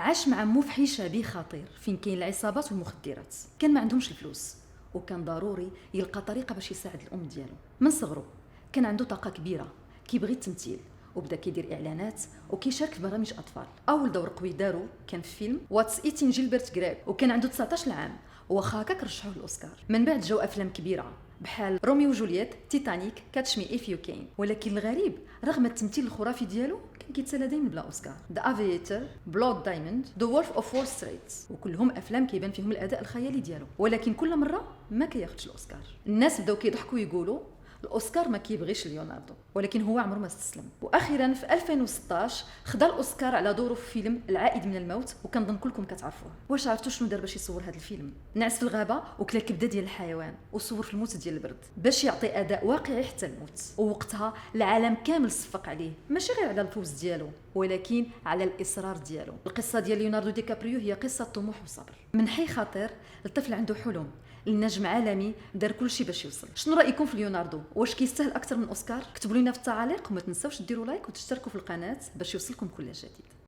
عاش مع مفحي شبيه خطير فين كاين العصابات والمخدرات. كان ما عندهمش الفلوس وكان ضروري يلقى طريقه باش يساعد الام ديالو. من صغره كان عنده طاقه كبيره، كيبغي التمثيل وبدا كيدير اعلانات وكيشارك في برامج اطفال. اول دور قوي دارو كان في فيلم واتس ايتين جيلبرت جريب وكان عنده 19 عام، واخا هكاك رشحوه للاوسكار. من بعد جاو افلام كبيره بحال روميو وجولييت، تيتانيك، كاتش مي اف يو كين. ولكن الغريب رغم التمثيل الخرافي ديالو كان كيتسالى دايما بلا اوسكار. ذا افيتر، بلود دايموند، ذا وولف اوف وول ستريت، وكلهم افلام كيبان فيهم الاداء الخيالي ديالو، ولكن كل مره ما كياخذش الاوسكار. الناس بداو كيضحكوا ويقولوا الاوسكار ما كيبغيش ليوناردو، ولكن هو عمره ما استسلم. واخيرا في 2016 خدا الاوسكار على دوره في فيلم العائد من الموت، وكنظن كلكم كتعرفوه. واش عرفتوا شنو دار باش يصور هذا الفيلم؟ نعس في الغابه وكلا الكبده ديال الحيوان وصور في الموت ديال البرد باش يعطي اداء واقعي حتى الموت. ووقتها العالم كامل صفق عليه، ماشي غير على الفوز ديالو ولكن على الاصرار ديالو. القصه ديال ليوناردو دي كابريو هي قصه طموح وصبر، من حي خطير لطفل عنده حلم النجم عالمي دار كل شيء باش يوصل. شنو رايكم في ليوناردو؟ واش كيستاهل اكثر من اوسكار؟ كتبوا لنا في التعاليق وما تنساوش ديروا لايك وتشتركوا في القناه باش يوصلكم كل جديد.